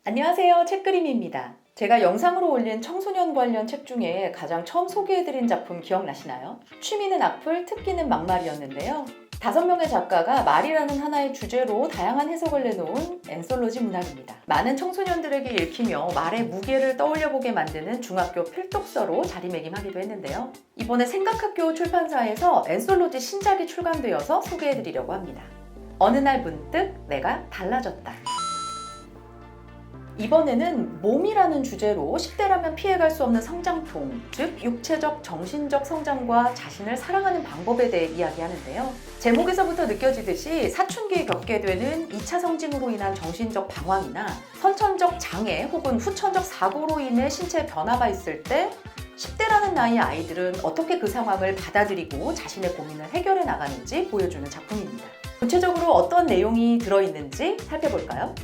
안녕하세요. 책그림입니다. 제가 영상으로 올린 청소년 관련 책 중에 가장 처음 소개해드린 작품 기억나시나요? 취미는 악플, 특기는 막말이었는데요. 5명의 작가가 말이라는 하나의 주제로 다양한 해석을 내놓은 앤솔로지 문학입니다. 많은 청소년들에게 읽히며 말의 무게를 떠올려보게 만드는 중학교 필독서로 자리매김하기도 했는데요. 이번에 생각학교 출판사에서 앤솔로지 신작이 출간되어서 소개해드리려고 합니다. 어느 날 문득 내가 달라졌다. 이번에는 몸이라는 주제로 10대라면 피해갈 수 없는 성장통, 즉 육체적, 정신적 성장과 자신을 사랑하는 방법에 대해 이야기하는데요. 제목에서부터 느껴지듯이 사춘기에 겪게 되는 2차 성징으로 인한 정신적 방황이나 선천적 장애 혹은 후천적 사고로 인해 신체 변화가 있을 때 10대라는 나이의 아이들은 어떻게 그 상황을 받아들이고 자신의 고민을 해결해 나가는지 보여주는 작품입니다. 구체적으로 어떤 내용이 들어있는지 살펴볼까요?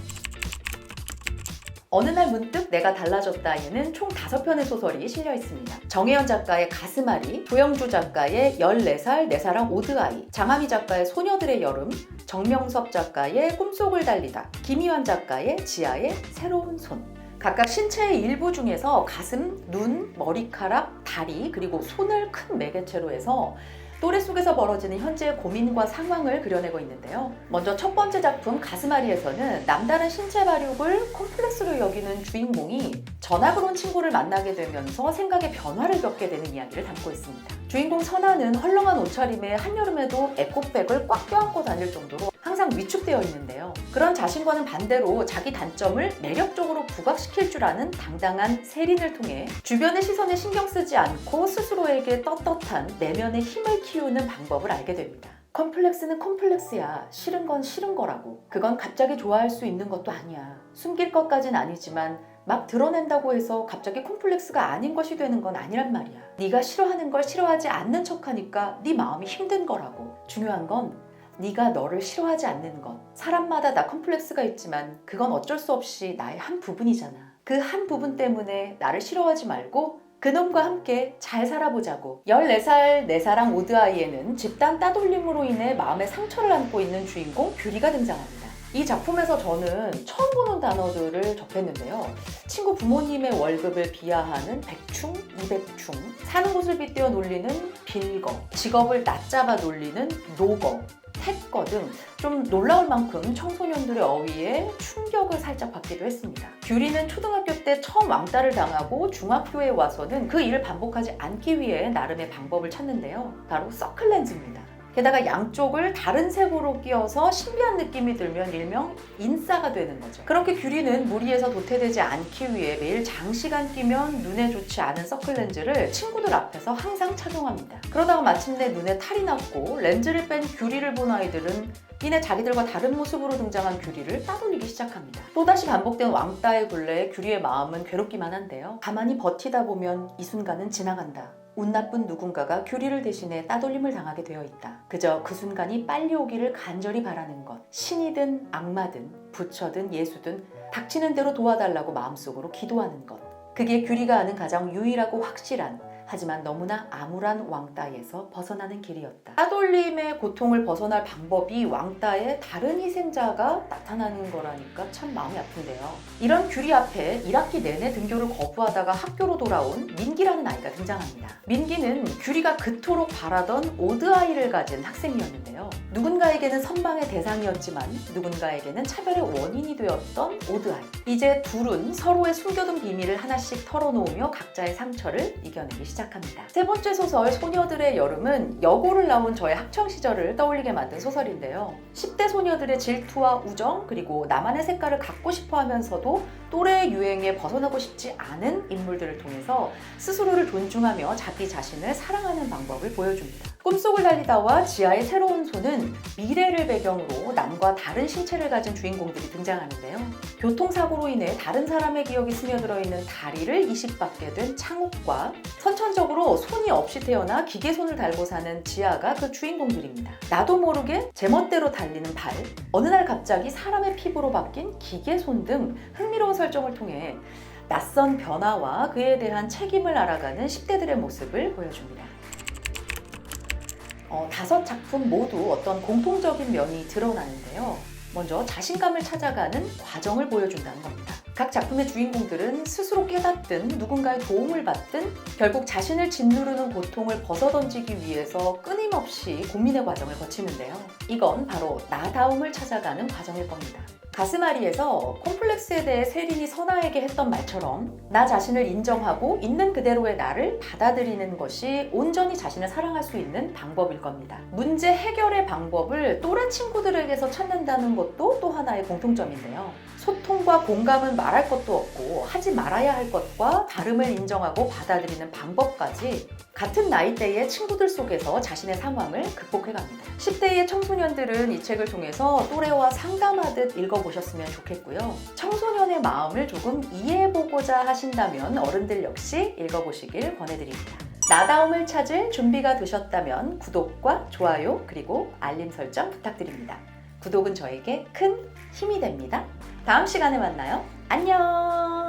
어느 날 문득 내가 달라졌다에는 총 5편의 소설이 실려 있습니다. 정혜연 작가의 가슴앓이, 조영주 작가의 14살 내 사랑 오드아이, 장하미 작가의 소녀들의 여름, 정명섭 작가의 꿈속을 달리다, 김희환 작가의 지하의 새로운 손. 각각 신체의 일부 중에서 가슴, 눈, 머리카락, 다리, 그리고 손을 큰 매개체로 해서 또래 속에서 벌어지는 현재의 고민과 상황을 그려내고 있는데요. 먼저 첫 번째 작품 가슴앓이에서는 남다른 신체 발육을 콤플렉스로 여기는 주인공이 전학을 온 친구를 만나게 되면서 생각의 변화를 겪게 되는 이야기를 담고 있습니다. 주인공 선아는 헐렁한 옷차림에 한여름에도 에코백을 꽉 껴안고 다닐 정도로 항상 위축되어 있는데요. 그런 자신과는 반대로 자기 단점을 매력적으로 부각시킬 줄 아는 당당한 세린을 통해 주변의 시선에 신경 쓰지 않고 스스로에게 떳떳한 내면의 힘을 키우는 방법을 알게 됩니다. 컴플렉스는 컴플렉스야. 싫은 건 싫은 거라고. 그건 갑자기 좋아할 수 있는 것도 아니야. 숨길 것까진 아니지만 막 드러낸다고 해서 갑자기 콤플렉스가 아닌 것이 되는 건 아니란 말이야. 네가 싫어하는 걸 싫어하지 않는 척하니까 네 마음이 힘든 거라고. 중요한 건 네가 너를 싫어하지 않는 것. 사람마다 나 컴플렉스가 있지만 그건 어쩔 수 없이 나의 한 부분이잖아. 그 한 부분 때문에 나를 싫어하지 말고 그놈과 함께 잘 살아보자고. 14살 내 사랑 오드아이에는 집단 따돌림으로 인해 마음의 상처를 안고 있는 주인공 규리가 등장합니다. 이 작품에서 저는 처음 보는 단어들을 접했는데요. 친구 부모님의 월급을 비하하는 백충, 이백충, 사는 곳을 빗대어 놀리는 빌거, 직업을 낮잡아 놀리는 노거, 택거 등 좀 놀라울 만큼 청소년들의 어휘에 충격을 살짝 받기도 했습니다. 규리는 초등학교 때 처음 왕따를 당하고 중학교에 와서는 그 일을 반복하지 않기 위해 나름의 방법을 찾는데요. 바로 서클렌즈입니다. 게다가 양쪽을 다른 색으로 끼워서 신비한 느낌이 들면 일명 인싸가 되는 거죠. 그렇게 규리는 무리해서 도태되지 않기 위해 매일 장시간 끼면 눈에 좋지 않은 서클렌즈를 친구들 앞에서 항상 착용합니다. 그러다가 마침내 눈에 탈이 났고 렌즈를 뺀 규리를 본 아이들은 이내 자기들과 다른 모습으로 등장한 규리를 따돌리기 시작합니다. 또다시 반복된 왕따의 굴레에 규리의 마음은 괴롭기만 한데요. 가만히 버티다 보면 이 순간은 지나간다. 운 나쁜 누군가가 규리를 대신해 따돌림을 당하게 되어 있다. 그저 그 순간이 빨리 오기를 간절히 바라는 것. 신이든 악마든 부처든 예수든 닥치는 대로 도와달라고 마음속으로 기도하는 것. 그게 규리가 아는 가장 유일하고 확실한, 하지만 너무나 암울한 왕따에서 벗어나는 길이었다. 따돌림의 고통을 벗어날 방법이 왕따의 다른 희생자가 나타나는 거라니까 참 마음이 아픈데요. 이런 규리 앞에 1학기 내내 등교를 거부하다가 학교로 돌아온 민기라는 아이가 등장합니다. 민기는 규리가 그토록 바라던 오드아이를 가진 학생이었는데요. 누군가에게는 선망의 대상이었지만 누군가에게는 차별의 원인이 되었던 오드아이. 이제 둘은 서로의 숨겨둔 비밀을 하나씩 털어놓으며 각자의 상처를 이겨내기 시작합니다. 세 번째 소설 소녀들의 여름은 여고를 나온 저의 학창시절을 떠올리게 만든 소설인데요. 10대 소녀들의 질투와 우정, 그리고 나만의 색깔을 갖고 싶어 하면서도 또래 유행에 벗어나고 싶지 않은 인물들을 통해서 스스로를 존중하며 자기 자신을 사랑하는 방법을 보여줍니다. 꿈속을 달리다와 지하의 새로운 손은 미래를 배경으로 남과 다른 신체를 가진 주인공들이 등장하는데요. 교통사고로 인해 다른 사람의 기억이 스며들어 있는 다리를 이식받게 된 창욱과 선천적으로 손이 없이 태어나 기계손을 달고 사는 지하가 그 주인공들입니다. 나도 모르게 제멋대로 달리는 발, 어느 날 갑자기 사람의 피부로 바뀐 기계손 등 흥미로운 설정을 통해 낯선 변화와 그에 대한 책임을 알아가는 10대들의 모습을 보여줍니다. 5작품 모두 어떤 공통적인 면이 드러나는데요. 먼저 자신감을 찾아가는 과정을 보여준다는 겁니다. 각 작품의 주인공들은 스스로 깨닫든 누군가의 도움을 받든 결국 자신을 짓누르는 고통을 벗어던지기 위해서 끊임없이 고민의 과정을 거치는데요. 이건 바로 나다움을 찾아가는 과정일 겁니다. 가스마리에서 콤플렉스에 대해 세린이 선아에게 했던 말처럼 나 자신을 인정하고 있는 그대로의 나를 받아들이는 것이 온전히 자신을 사랑할 수 있는 방법일 겁니다. 문제 해결의 방법을 또래 친구들에게서 찾는다는 것도 또 하나의 공통점인데요. 소통과 공감은 말할 것도 없고 하지 말아야 할 것과 다름을 인정하고 받아들이는 방법까지 같은 나이대의 친구들 속에서 자신의 상황을 극복해갑니다. 10대의 청소년들은 이 책을 통해서 또래와 상담하듯 읽어보셨으면 좋겠고요. 청소년의 마음을 조금 이해해보고자 하신다면 어른들 역시 읽어보시길 권해드립니다. 나다움을 찾을 준비가 되셨다면 구독과 좋아요 그리고 알림 설정 부탁드립니다. 구독은 저에게 큰 힘이 됩니다. 다음 시간에 만나요. 안녕!